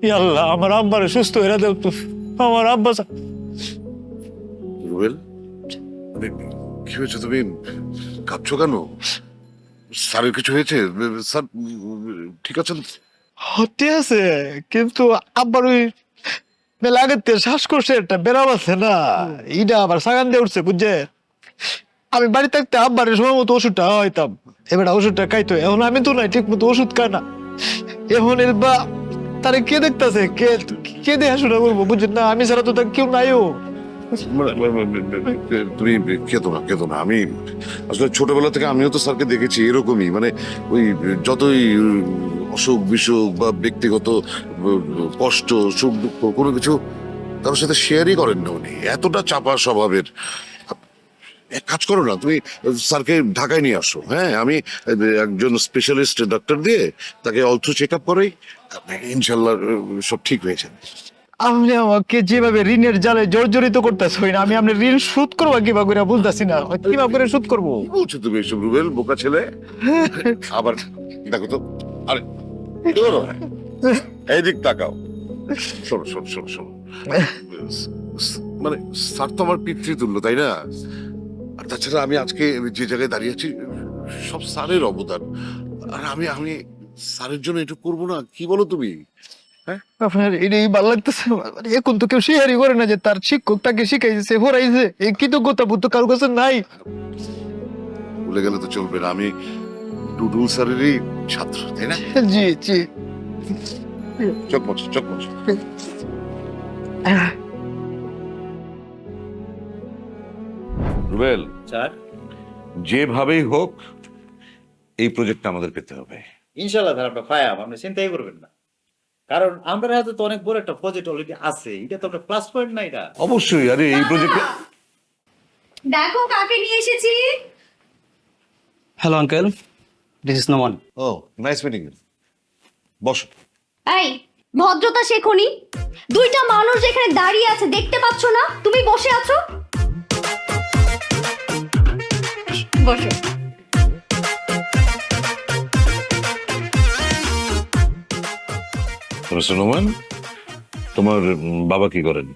ই আল্লাহ, আমার আব্বারে সুস্থ হয়ে দেব তো। আমার আব্বা রুবেল, কি হয়েছে? তুমি কাঁদছো কেন? স্যারের কিছু হয়েছে? স্যার ঠিক আছেন? হতে আছে, কিন্তু আব্বার ওই মেলা আগের থেকে শ্বাসকষ্টে একটা বেরাম আছে না, এইটা আবার সাগান দিয়ে উঠছে বুঝছে। আমি বাড়ি থাকতে আব্বারের সময় মতো ওষুধটা হইতাম, এবার ওষুধটা খাইতো, এখন আমি তো নাই ঠিক মতো ওষুধ খাই না। এখন এর বা তারে কে দেখতেছে, কে কে দেখাশোনা করবো বুঝছেন না, আমি ছাড়া তো তার কেউ নাইও। তুমি কেতো না। আমি আসলে ছোটবেলা থেকে আমিও তো স্যারকে দেখেছি এরকমই, মানে ওই যতই অসুখ বিসুখ বা ব্যক্তিগত কষ্ট সুখ দুঃখ কোনো কিছু কারোর সাথে শেয়ারই করেন না উনি, এতটা চাপা স্বভাবের। এক কাজ করো না, তুমি স্যারকে ঢাকায় নিয়ে আসো। হ্যাঁ, আমি একজন স্পেশালিস্ট ডাক্তার দিয়ে তাকে অল্থ চেক আপ করাই, ইনশাল্লাহ সব ঠিক হয়ে যাবে। আপনি আমাকে যেভাবে ঋণের জালে জর্জরিত করতেছেন, আমি আপনার ঋণ শোধ করবো কিভাবে করে বুঝতেছি না, কিভাবে করে শোধ করবো? কি বলছো তুমি এসব রুবেল, বোকা ছেলে? আবার দেখো তো, আরে ধরো, এইদিক তাকাও, শোনো শোনো শোনো শোনো, মানে স্যার তো আমার পিতৃতুল্য, তাই না? আর তাছাড়া আমি আজকে যে জায়গায় দাঁড়িয়ে আছি সব স্যারের অবদান, আর আমি স্যারের জন্য একটু করবো না, কি বলো তুমি? আপনার এটাই ভালো লাগতেছে, এখন তো কেউ শেয়ারই করে না যে তার শিক্ষক তাকে শিখাইছে পড়াইছে, এই কৃতজ্ঞতা বোধ তো কারোর কাছে নাই। ভুলে গেলে তো চলবে না, আমি টুডুল স্যারেরই ছাত্র, তাই না? জি জি। চোখ মোছো, চোখ মোছো। রুবেল স্যার, যেভাবেই হোক এই প্রজেক্টটা আমাদের পেতে হবে। ইনশাল্লাহ স্যার, আপনার ফায়াম, আপনি চিন্তাই করবেন না, কারণ আমাদের হাতে তো অনেক বড় একটা প্রজেক্ট অলরেডি আছে, এটা তো একটা প্লাস পয়েন্ট না এটা? অবশ্যই, আরে এই প্রজেক্টে দেখো কাকে নিয়ে এসেছি। Hello uncle, this is Noman. Oh nice meeting you, বসো। এই ভদ্রতা শেখনি, দুইটা মানুষ যেখানে দাঁড়িয়ে আছে দেখতে পাচ্ছ না, তুমি বসে আছো। বসো। নোমান, তোমার বাবা কি করেন?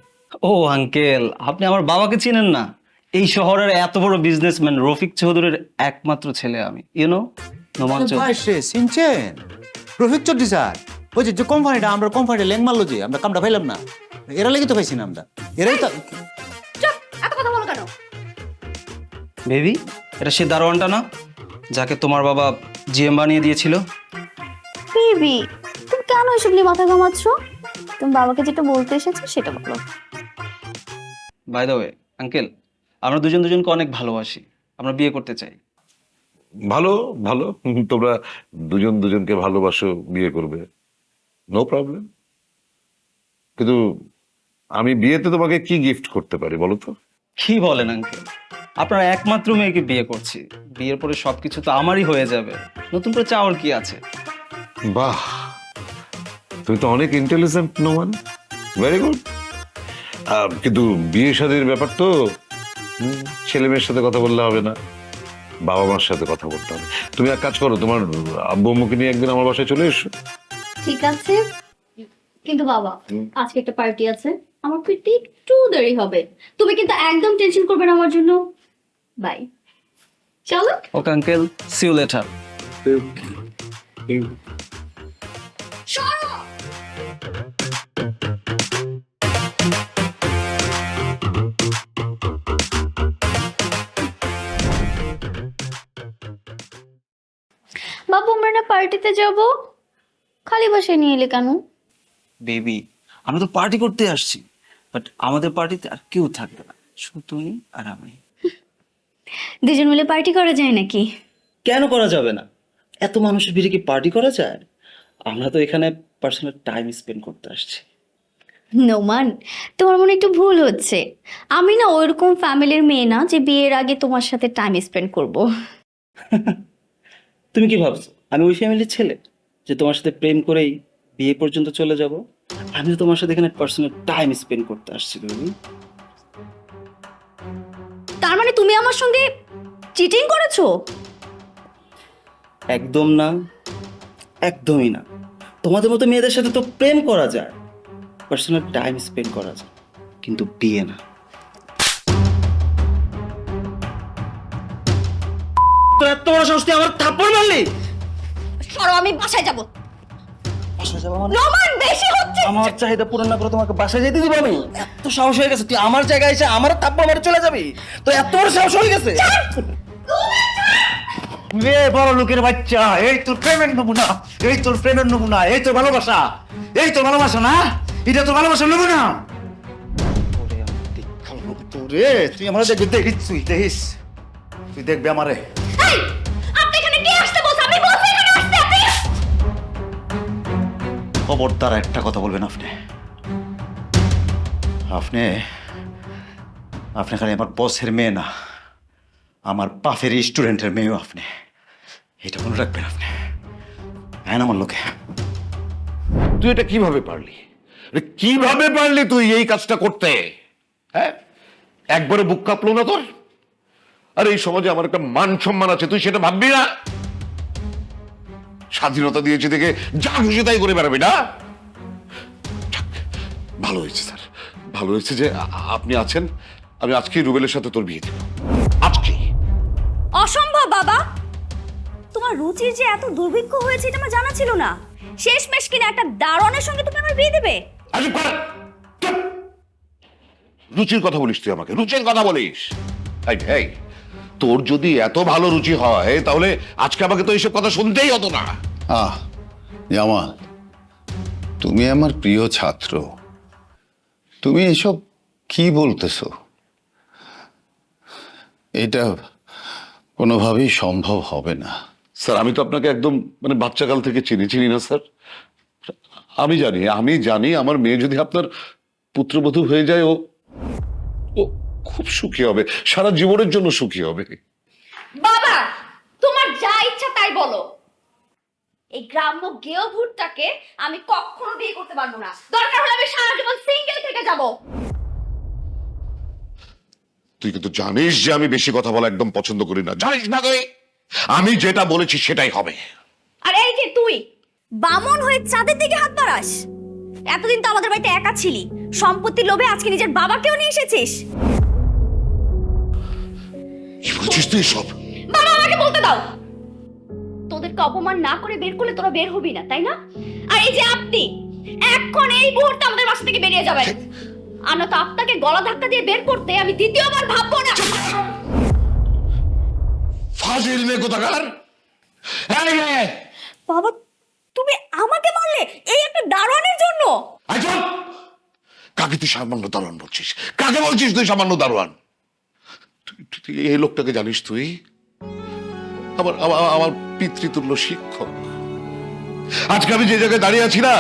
ও আঙ্কেল, আপনি আমার বাবাকে চিনেন না? এই শহরের এত বড় বিজনেসম্যান রফিক চৌধুরীর একমাত্র ছেলে আমি, ইউনো নোমান চৌধুরী। চিনছেন রফিক চৌধুরী স্যার? ওই যে কোম্পানিটা, আমরা কোম্পানিটা ল্যাং মারলো যে, আমরা কামটা পাইলাম না, এরা লেগে তো পাইছি না আমরা, এরাই তো। চুপ, এত কথা বলো কেন? বেবি, এটা সে দারোয়ানটা না যাকে তোমার বাবা জিএম বানিয়ে দিয়েছিল? বেবি, তুমি কেন এসব নিয়ে মাথা ঘামাচ্ছ? তুমি বাবাকে যেটা বলতে এসেছো সেটা বলো। বাই দ্য ওয়ে আঙ্কেল, আমরা দুজন দুজনকে অনেক ভালোবাসি, আমরা বিয়ে করতে চাই। ভালো ভালো, তোমরা দুজন দুজনকে ভালোবাসো, বিয়ে করবে, নো প্রবলেম। কিন্তু আমি বিয়েতে তোমাকে কি গিফট করতে পারি বলো তো? কি বলেন আঙ্কেল, আপনার একমাত্র মেয়েকে বিয়ে করছি, বিয়ের পরে সবকিছু তো আমারই হয়ে যাবে, নতুন করে চাওয়ার কি আছে? বাহ, তুমি তো অনেক ইন্টেলিজেন্ট নোমান, ভেরি গুড। কিন্তু বিয়ে শাদীর ব্যাপার তো ছেলে মেয়ের সাথে কথা বললে হবে না, বাবা মার সাথে কথা বলতে হবে। তুমি এক কাজ করো, তোমার আব্বু আম্মুকে নিয়ে একদিন আমার বাসায় চলে এসো। ঠিক আছে, কিন্তু বাবা আজকে একটা পার্টি আছে, আমার ফিরতে একটু দেরি হবে, তুমি কিন্তু একদম টেনশন করবে না আমার জন্য। বাই, চলো। Okay uncle, see you later. বাবু আমরা না পার্টিতে যাব, খালি বাসায় নিয়ে এলে কেন? বেবি, আমরা তো পার্টি করতে আসছি, বাট আমাদের পার্টিতে আর কেউ থাকবে না, শুধু তুমি আর আমি। দুজন মিলে পার্টি করা যায় নাকি? কেন করা যাবে না? এত মানুষের ভিড়ে কি পার্টি করা যায়? আমরা তো এখানে পার্সোনাল টাইম স্পেন্ড করতে আসছি। নোমান, তোমার মনে একটু ভুল হচ্ছে, আমি না ওইরকম ফ্যামিলির মেয়ে না যে বিয়ের আগে তোমার সাথে টাইম স্পেন্ড করব। তুমি কি ভাবছো আমি ওই ফ্যামিলির ছেলে যে তোমার সাথে প্রেম করেই বিয়ে পর্যন্ত চলে যাব? আমি তো তোমার সাথে এখানে পার্সোনাল টাইম স্পেন্ড করতে আসছি। তার মানে তুমি আমার সঙ্গে চিটিং করেছো? একদম না, একদমই না। তোমাদের মতো মেয়েদের সাথে তো প্রেম করা যায়, পার্সোনাল টাইম স্পেন্ড করা যায়, কিন্তু বিয়ে না। তো এত বড় সাহস তুই আমার থাপ্পড় মারলি? সরো, আমি বাসায় যাব। হয়ে যাবে আমার নোমান বেশি হচ্ছে আমার চাহিদা পূরণ না করে তোমাকে বাসায় যেতে দিব আমি? এত সাহস হয়ে গেছে তুই আমার জায়গায় এসে আমার তাপ্পা মারে চলে যাবি? তো এত বড় সাহস হয়ে গেছে? রে বড় লোকের বাচ্চা, এই তোর প্রেমের নমুনা, এই তোর প্রেমের নমুনা, এই তোর ভালোবাসা, এই তোর ভালোবাসা না, এটা তোর ভালোবাসা নমুনা। তোরে তুই আমার দেখবি, দেখিস তুই দেখিস, তুই দেখবি আমারে। এই আপনি এখানে কে আসতে বলছেন? আমি বলছি এখানে আসতে আপনি। খবরদার একটা কথা বলবেন আপনি। আপনি আপনি খালি আমার বসের মেয়ে না, আমার বাপের স্টুডেন্টের মেয়েও আপনি, এটা মনে রাখবেন আপনি। হ্যাঁ আমার লোকে। তুই এটা কিভাবে পারলি? কিভাবে পারলি তুই এই কাজটা করতে? হ্যাঁ, একবারে বুক কাঁপলো না তোর? আর এই সমাজে আমার একটা মান সম্মান আছে, তুই সেটা ভাববি না? স্বাধীনতা দিয়েছি দেখে যা খুশি তাই করে বেড়াবি না? যাক, ভালো হয়েছে স্যার, ভালো হয়েছে যে আপনি আছেন। আমি আজকেই রুবেলের সাথে তোর বিয়ে দেব, আজকেই। অসম্ভব বাবা, তোমার রুচির যে এত দুর্ভিক্ষ হয়েছে এটা আমার জানা ছিল না। শেষমেশ কিনা একটা দারোয়ানের সঙ্গে তুমি আমার বিয়ে দেবে? আরে পার, চুপ! রুচির কথা বলিস তুই আমাকে, রুচির কথা বলিস? এই, এই, তোর যদি এত ভালো রুচি হয় তাহলে আজকে আমাকে তো এইসব কথা শুনতেই হতো না। জামাল, তুমি আমার প্রিয় ছাত্র, তুমি এসব কি বলতেছো? এটা কোনোভাবেই সম্ভব হবে না। স্যার, আমি তো আপনাকে একদম মানে বাচ্চাকাল থেকে চিনি না স্যার। আমি জানি আমার মেয়ে যদি আপনার পুত্রবধূ হয়ে যায়, ও খুব সুখী হবে, সারা জীবনের জন্য সুখী হবে। বাবা তোমার যা ইচ্ছা তাই বলো, এই গ্রাম্য গেও ভুট্টাকে আমি কখনো বিয়ে করতে পারবো না। দরকার হলে আমি সারা জীবন সিঙ্গেল থেকে যাব। তুই কিন্তু জানিস যে আমি বেশি কথা বলা একদম পছন্দ করি না, জানিস না তুই? আমি যেটা বলেছি সেটাই হবে। আর এই যে তুই বামন হয়ে চাঁদের দিকে হাত বাড়াস? এতদিন তো আমাদের বাড়িতে একা ছিলি, সম্পত্তির লোভে আজকে নিজের বাবাকেও নিয়ে এসেছিস। কি বলছিস তুই সব? বাবা আমাকে বলতে দাও। তোদেরকে অপমান না করে বের করলে তোরা বের হবি না, তাই না? আর এই যে আপনি এখন এই মুহূর্তে আমাদের বাসা থেকে বেরিয়ে যাবেন, আর না তো আপনাকে গলা ধাক্কা দিয়ে বের করতে আমি দ্বিতীয়বার ভাববো না। ফাজিল মেয়ে কোথাকার! বাবা তুমি আমাকে মারলে এই একটা দারোয়ানের জন্য? কাকে তুই সামান্য দারোয়ান বলছিস? কাকে বলছিস তুই সামান্য দারোয়ান? তুই এই লোকটাকে জানিস? তুই আমার আমার পিতৃতুল্য শিক্ষক। আজকে আমি যে জায়গায় দাঁড়িয়ে আছি না,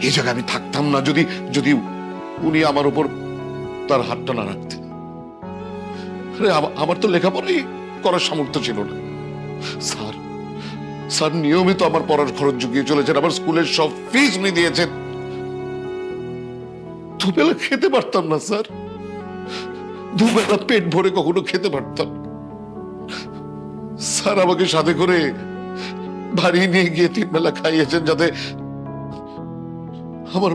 এই জায়গায় আমি থাকতাম না যদি যদি উনি আমার উপর তার হাতটা না রাখতেন। আমার তো লেখাপড়াই করার সামর্থ্য ছিল না। স্যার নিয়মিত আমার পড়ার খরচ জুগিয়ে চলেছেন, আমার স্কুলের সব ফিস উনি দিয়েছেন। দুবেলা খেতে পারতাম না স্যার, দুবেলা পেট ভরে কখনো খেতে পারতাম। স্যার আমাকে সাথে করে বাড়ি নিয়ে গিয়ে 3 বেলা খাইয়েছেন যাতে আমার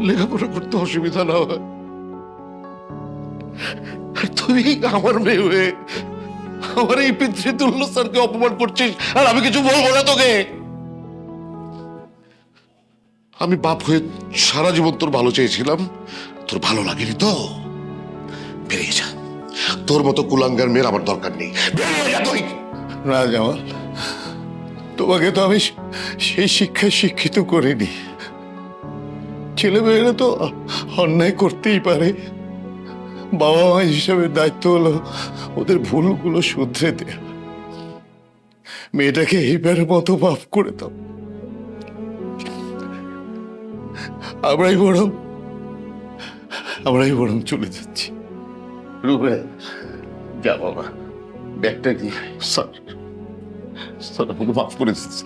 লেখাপড়া করতে অসুবিধা না হয়। আর তুই আমার মেয়ে হয়ে আমার এই পিতৃতুল্য স্যারকে অপমান করছিস, আর আমি কিছু বলবো না তোকে? আমি বাপ হয়ে সারা জীবন তোর ভালো চেয়েছিলাম, তোর ভালো লাগেনি তো বেরিয়ে যা। তোর মতো কুলাঙ্গার মেয়ের আমার দরকার নেই, বেরিয়ে যা তুই। না জামাল, তোমাকে তো আমি সেই শিক্ষায় শিক্ষিত করিনি। ছেলেমেয়েরা তো অন্যায় করতেই পারে, বাবা মা হিসাবে দায়িত্ব হলো ওদের ভুলগুলো শুধরে দেয়া। মেয়েটাকে এইবারের মতো মাফ করে দাও। আমরাই বরং চলে যাচ্ছি। রুবেল, যা বাবা, ব্যাগটা নিয়ে আয়। স্যার আমাকে মাফ করে দিচ্ছি।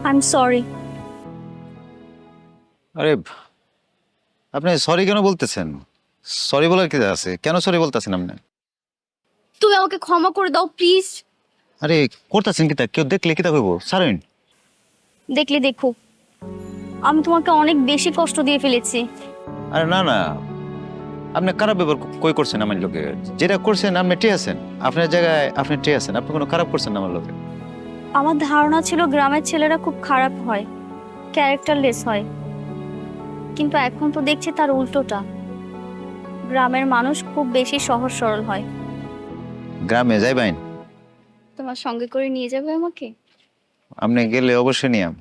I am sorry. আরে আপনি সরি কেন বলতেছেন? সরি বলার কি আছে? কেন সরি বলতেছেন আপনি? তুমি আমাকে ক্ষমা করে দাও প্লিজ। আরে করতেছেন কি তা? কেউ দেখলে কি তা কইব? সারেন। দেখলে দেখো, আমি তোমাকে অনেক বেশি কষ্ট দিয়ে ফেলেছি। আরে না না, আপনি খারাপ ব্যবহার কই করছেন আমার লোকে? যেটা করছেন আপনি ঠিক আছেন, আপনার জায়গায় আপনি ঠিক আছেন, আপনি কোনো খারাপ করছেন না আমার লোকে। আমার ধারণা ছিল গ্রামের ছেলেরা খুব খারাপ হয়, ক্যারেক্টারলেস হয়, কিন্তু এখন তো দেখছি তার উল্টোটা। গ্রামের মানুষ খুব বেশি সহজ সরল হয়। গ্রামে যাইবেন? তোমার সঙ্গে করে নিয়ে যাবে আমাকে? আপনি গেলে অবশ্যই নিয়াম।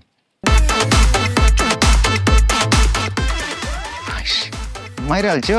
মাইরা আলছো